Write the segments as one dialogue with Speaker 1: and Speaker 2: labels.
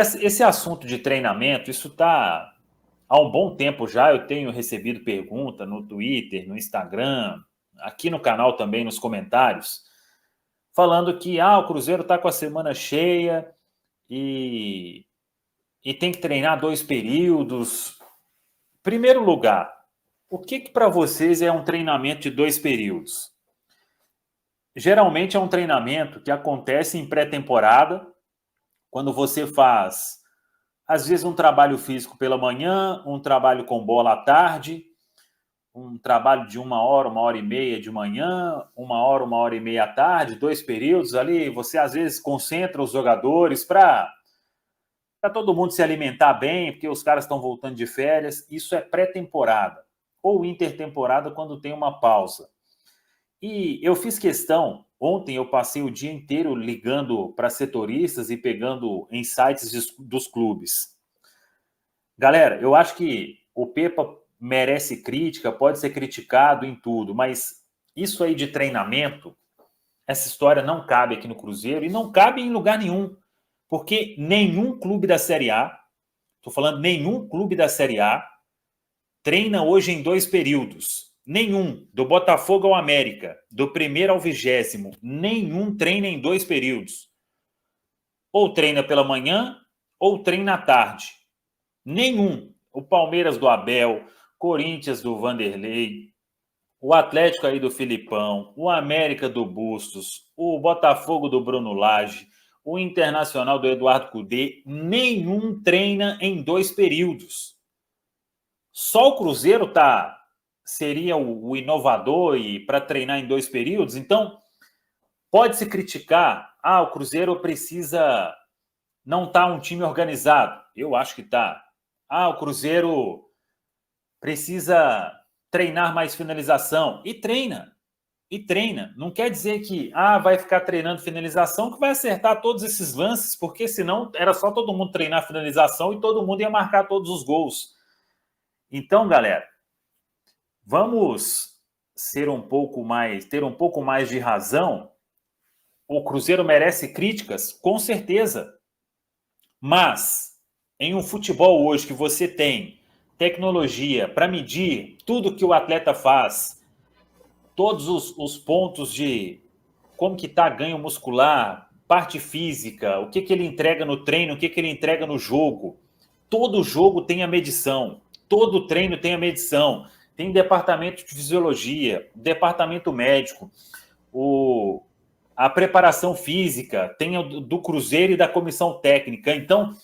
Speaker 1: esse assunto de treinamento, isso está há um bom tempo já. Eu tenho recebido pergunta no Twitter, no Instagram, aqui no canal também, nos comentários, falando que o Cruzeiro está com a semana cheia e tem que treinar 2 períodos. Primeiro lugar, o que para vocês é um treinamento de 2 períodos? Geralmente é um treinamento que acontece em pré-temporada, quando você faz, às vezes, um trabalho físico pela manhã, um trabalho com bola à tarde, um trabalho de 1 hora e meia de manhã, 1 hora e meia à tarde, 2 períodos ali. Você, às vezes, concentra os jogadores para todo mundo se alimentar bem, porque os caras estão voltando de férias. Isso é pré-temporada ou intertemporada, quando tem uma pausa. E eu fiz questão, ontem eu passei o dia inteiro ligando para setoristas e pegando insights dos clubes. Galera, eu acho que o Pepa merece crítica, pode ser criticado em tudo, mas isso aí de treinamento, essa história não cabe aqui no Cruzeiro e não cabe em lugar nenhum, porque nenhum clube da Série A, estou falando nenhum clube da Série A, treina hoje em 2 períodos. Nenhum, do Botafogo ao América, do 1º ao 20º, nenhum treina em 2 períodos. Ou treina pela manhã, ou treina à tarde. Nenhum. O Palmeiras do Abel, Corinthians do Vanderlei, o Atlético aí do Filipão, o América do Bustos, o Botafogo do Bruno Lage, o Internacional do Eduardo Cudê, nenhum treina em 2 períodos. Só o Cruzeiro seria o inovador e para treinar em 2 períodos. Então, pode-se criticar, o Cruzeiro precisa, não está um time organizado. Eu acho que está. O Cruzeiro precisa treinar mais finalização. E treina. Não quer dizer que vai ficar treinando finalização que vai acertar todos esses lances, porque senão era só todo mundo treinar finalização e todo mundo ia marcar todos os gols. Então, galera, vamos ter um pouco mais de razão. O Cruzeiro merece críticas, com certeza. Mas, em um futebol hoje que você tem tecnologia para medir tudo que o atleta faz, todos os pontos de como que está ganho muscular, parte física, o que ele entrega no treino, o que ele entrega no jogo. Todo jogo tem a medição, todo treino tem a medição. Tem departamento de fisiologia, departamento médico, a preparação física, tem do Cruzeiro e da comissão técnica. Então,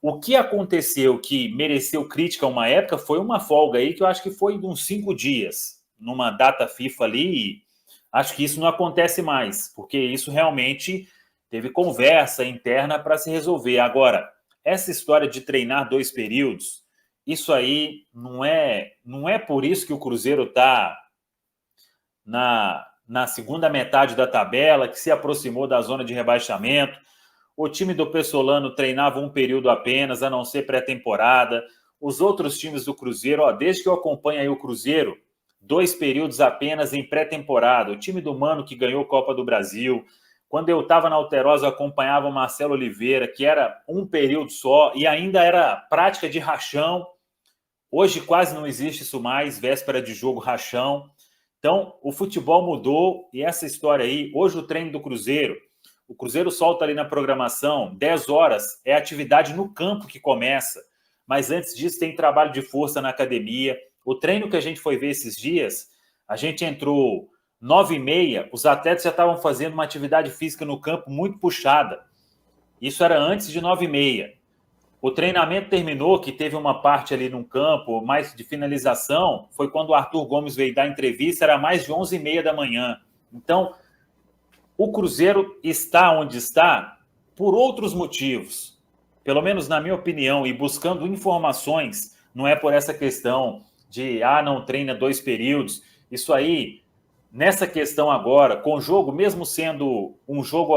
Speaker 1: o que aconteceu que mereceu crítica uma época foi uma folga aí, que eu acho que foi de uns 5 dias, numa data FIFA ali, e acho que isso não acontece mais, porque isso realmente teve conversa interna para se resolver. Agora, essa história de treinar 2 períodos, isso aí não é por isso que o Cruzeiro está na segunda metade da tabela, que se aproximou da zona de rebaixamento. O time do Pessolano treinava 1 período apenas, a não ser pré-temporada. Os outros times do Cruzeiro, desde que eu acompanho aí o Cruzeiro, 2 períodos apenas em pré-temporada. O time do Mano, que ganhou a Copa do Brasil. Quando eu estava na Alterosa, eu acompanhava o Marcelo Oliveira, que era 1 período só, e ainda era prática de rachão. Hoje quase não existe isso mais, véspera de jogo, rachão. Então, o futebol mudou, e essa história aí, hoje o treino do Cruzeiro, o Cruzeiro solta ali na programação, 10 horas, é atividade no campo que começa, mas antes disso tem trabalho de força na academia. O treino que a gente foi ver esses dias, a gente entrou 9h30, os atletas já estavam fazendo uma atividade física no campo muito puxada. Isso era antes de 9h30. O treinamento terminou, que teve uma parte ali no campo, mais de finalização, foi quando o Arthur Gomes veio dar entrevista, era mais de 11h30 da manhã. Então, o Cruzeiro está onde está por outros motivos. Pelo menos na minha opinião, e buscando informações, não é por essa questão de, não treina 2 períodos. Isso aí, nessa questão agora, com o jogo, mesmo sendo um jogo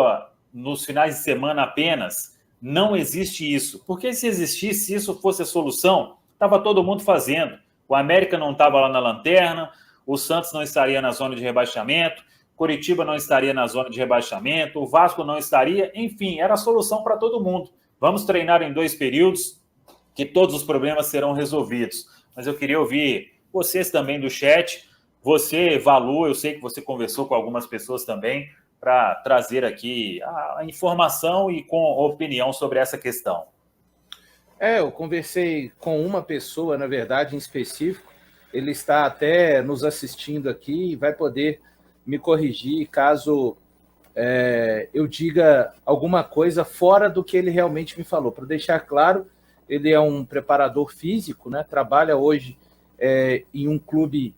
Speaker 1: nos finais de semana apenas, não existe isso. Porque se existisse, se isso fosse a solução, estava todo mundo fazendo. O América não estava lá na lanterna, o Santos não estaria na zona de rebaixamento, Coritiba não estaria na zona de rebaixamento, o Vasco não estaria, enfim, era a solução para todo mundo. Vamos treinar em 2 períodos, que todos os problemas serão resolvidos. Mas eu queria ouvir vocês também do chat. Você, Valu, eu sei que você conversou com algumas pessoas também para trazer aqui a informação e com opinião sobre essa questão.
Speaker 2: Eu conversei com uma pessoa, na verdade, em específico. Ele está até nos assistindo aqui e vai poder me corrigir caso eu diga alguma coisa fora do que ele realmente me falou. Para deixar claro, ele é um preparador físico, né? Trabalha hoje em um clube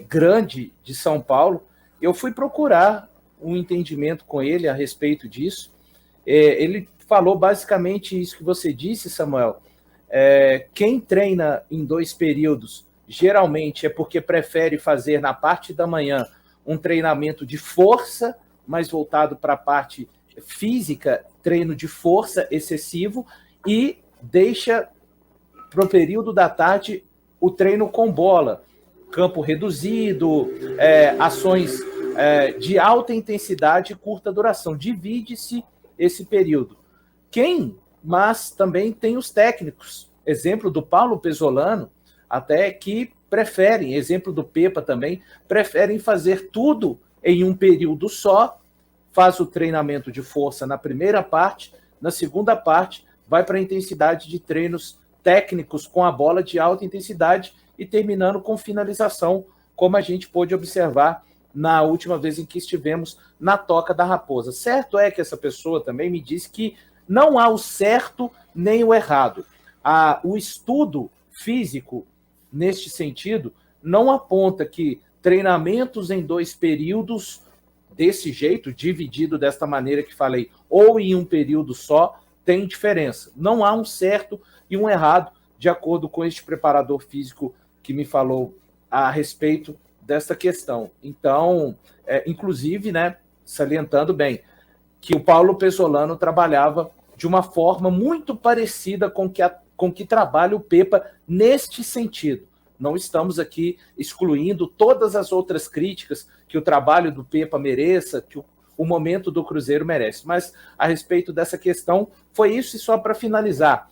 Speaker 2: grande de São Paulo. Eu fui procurar um entendimento com ele a respeito disso. Ele falou basicamente isso que você disse, Samuel. Quem treina em 2 períodos, geralmente é porque prefere fazer na parte da manhã um treinamento de força, mais voltado para a parte física, treino de força excessivo, e deixa para o período da tarde o treino com bola, campo reduzido, ações de alta intensidade e curta duração. Divide-se esse período. Mas também tem os técnicos, exemplo do Paulo Pesolano, até que preferem, exemplo do Pepa também, preferem fazer tudo em um período só, faz o treinamento de força na primeira parte, na segunda parte vai para a intensidade de treinos técnicos com a bola de alta intensidade e terminando com finalização, como a gente pôde observar na última vez em que estivemos na Toca da Raposa. Certo é que essa pessoa também me disse que não há o certo nem o errado. O estudo físico, neste sentido, não aponta que treinamentos em 2 períodos, desse jeito, dividido desta maneira que falei, ou em um período só, tem diferença. Não há um certo e um errado, de acordo com este preparador físico que me falou a respeito dessa questão. Então, inclusive, né, salientando bem, que o Paulo Pesolano trabalhava de uma forma muito parecida com que trabalha o Pepa neste sentido. Não estamos aqui excluindo todas as outras críticas que o trabalho do Pepa mereça, que o momento do Cruzeiro merece. Mas, a respeito dessa questão, foi isso. E só para finalizar,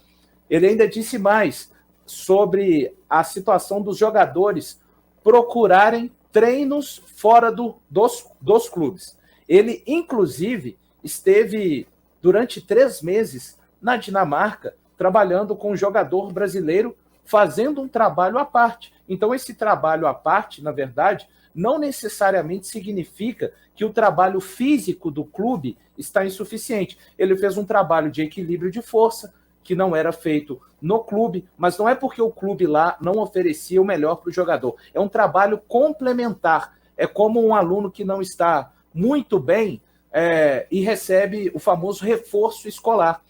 Speaker 2: ele ainda disse mais sobre a situação dos jogadores procurarem treinos fora dos clubes. Ele, inclusive, esteve durante 3 meses na Dinamarca, trabalhando com um jogador brasileiro, fazendo um trabalho à parte. Então, esse trabalho à parte, na verdade, não necessariamente significa que o trabalho físico do clube está insuficiente. Ele fez um trabalho de equilíbrio de força, que não era feito no clube, mas não é porque o clube lá não oferecia o melhor para o jogador. É um trabalho complementar. É como um aluno que não está muito bem e recebe o famoso reforço escolar.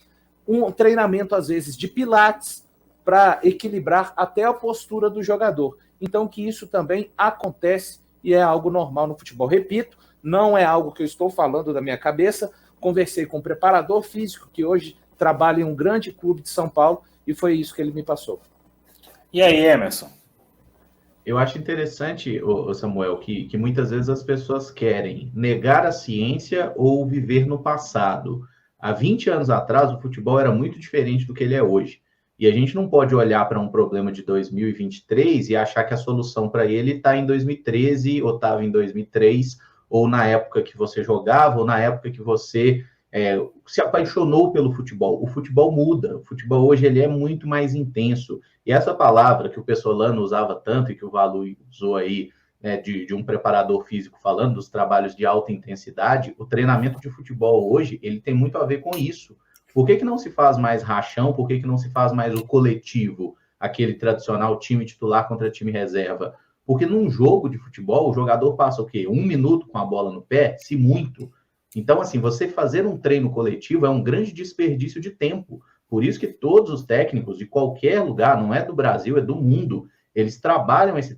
Speaker 2: Um treinamento, às vezes, de pilates para equilibrar até a postura do jogador. Então, que isso também acontece e é algo normal no futebol. Repito, não é algo que eu estou falando da minha cabeça. Conversei com um preparador físico que hoje trabalha em um grande clube de São Paulo e foi isso que ele me passou.
Speaker 1: E aí, Emerson?
Speaker 3: Eu acho interessante, Samuel, que muitas vezes as pessoas querem negar a ciência ou viver no passado. Há 20 anos atrás, o futebol era muito diferente do que ele é hoje. E a gente não pode olhar para um problema de 2023 e achar que a solução para ele está em 2013, ou estava em 2003, ou na época que você jogava, ou na época que você se apaixonou pelo futebol. O futebol muda. O futebol hoje ele é muito mais intenso. E essa palavra que o Pesolano usava tanto e que o Valu usou aí, né, de um preparador físico falando dos trabalhos de alta intensidade, o treinamento de futebol hoje ele tem muito a ver com isso. Por que não se faz mais rachão? Por que não se faz mais o coletivo, aquele tradicional time titular contra time reserva? Porque num jogo de futebol, o jogador passa o quê? 1 minuto com a bola no pé? Se muito. Então, assim, você fazer um treino coletivo é um grande desperdício de tempo. Por isso que todos os técnicos de qualquer lugar, não é do Brasil, é do mundo, eles trabalham esse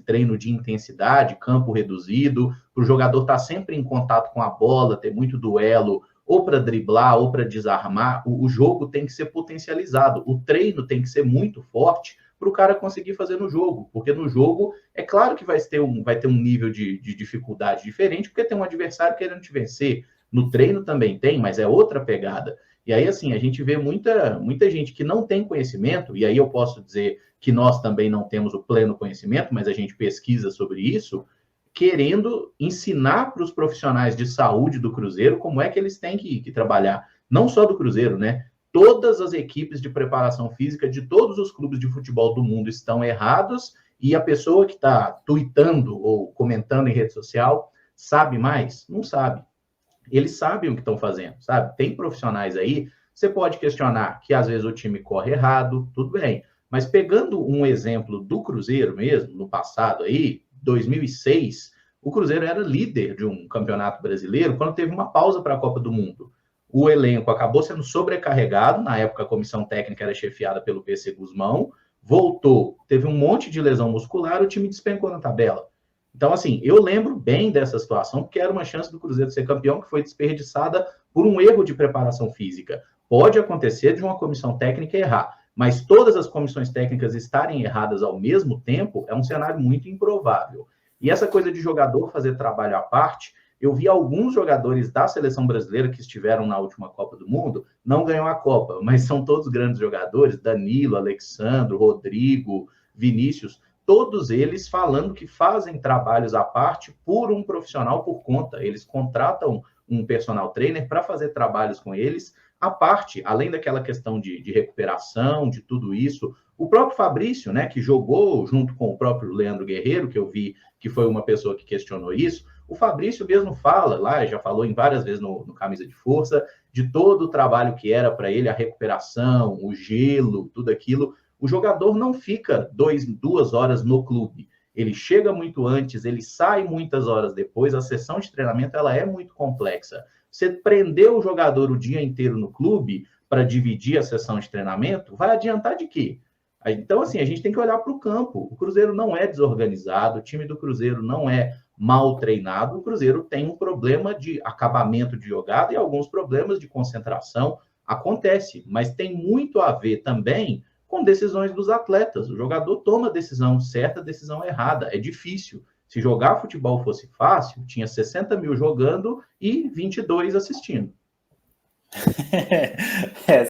Speaker 3: treino de intensidade, campo reduzido, para o jogador estar sempre em contato com a bola, ter muito duelo, ou para driblar, ou para desarmar. O jogo tem que ser potencializado. O treino tem que ser muito forte para o cara conseguir fazer no jogo. Porque no jogo, é claro que vai ter um nível de dificuldade diferente, porque tem um adversário querendo te vencer. No treino também tem, mas é outra pegada. E aí, assim, a gente vê muita gente que não tem conhecimento, e aí eu posso dizer que nós também não temos o pleno conhecimento, mas a gente pesquisa sobre isso, querendo ensinar para os profissionais de saúde do Cruzeiro como é que eles têm que trabalhar. Não só do Cruzeiro, né? Todas as equipes de preparação física de todos os clubes de futebol do mundo estão errados, e a pessoa que está tweetando ou comentando em rede social sabe mais? Não sabe. Eles sabem o que estão fazendo, sabe? Tem profissionais aí, você pode questionar que às vezes o time corre errado, tudo bem. Mas pegando um exemplo do Cruzeiro mesmo, no passado aí, 2006, o Cruzeiro era líder de um campeonato brasileiro quando teve uma pausa para a Copa do Mundo. O elenco acabou sendo sobrecarregado, na época a comissão técnica era chefiada pelo PC Guzmão, voltou, teve um monte de lesão muscular, o time despencou na tabela. Então, assim, eu lembro bem dessa situação, porque era uma chance do Cruzeiro ser campeão que foi desperdiçada por um erro de preparação física. Pode acontecer de uma comissão técnica errar, mas todas as comissões técnicas estarem erradas ao mesmo tempo é um cenário muito improvável. E essa coisa de jogador fazer trabalho à parte, eu vi alguns jogadores da seleção brasileira que estiveram na última Copa do Mundo, não ganhou a Copa, mas são todos grandes jogadores, Danilo, Alexandro, Rodrigo, Vinícius, todos eles falando que fazem trabalhos à parte por um profissional por conta. Eles contratam um personal trainer para fazer trabalhos com eles à parte, além daquela questão de recuperação, de tudo isso. O próprio Fabrício, né, que jogou junto com o próprio Leandro Guerreiro, que eu vi que foi uma pessoa que questionou isso, o Fabrício mesmo fala lá, já falou em várias vezes no Camisa de Força, de todo o trabalho que era para ele, a recuperação, o gelo, tudo aquilo. O jogador não fica 2 horas no clube. Ele chega muito antes, ele sai muitas horas depois, a sessão de treinamento ela é muito complexa. Você prender o jogador o dia inteiro no clube para dividir a sessão de treinamento, vai adiantar de quê? Então, assim, a gente tem que olhar para o campo. O Cruzeiro não é desorganizado, o time do Cruzeiro não é mal treinado, o Cruzeiro tem um problema de acabamento de jogada e alguns problemas de concentração. Acontece, mas tem muito a ver também com decisões dos atletas. O jogador toma decisão certa, decisão errada. É difícil. Se jogar futebol fosse fácil, tinha 60 mil jogando e 22 assistindo.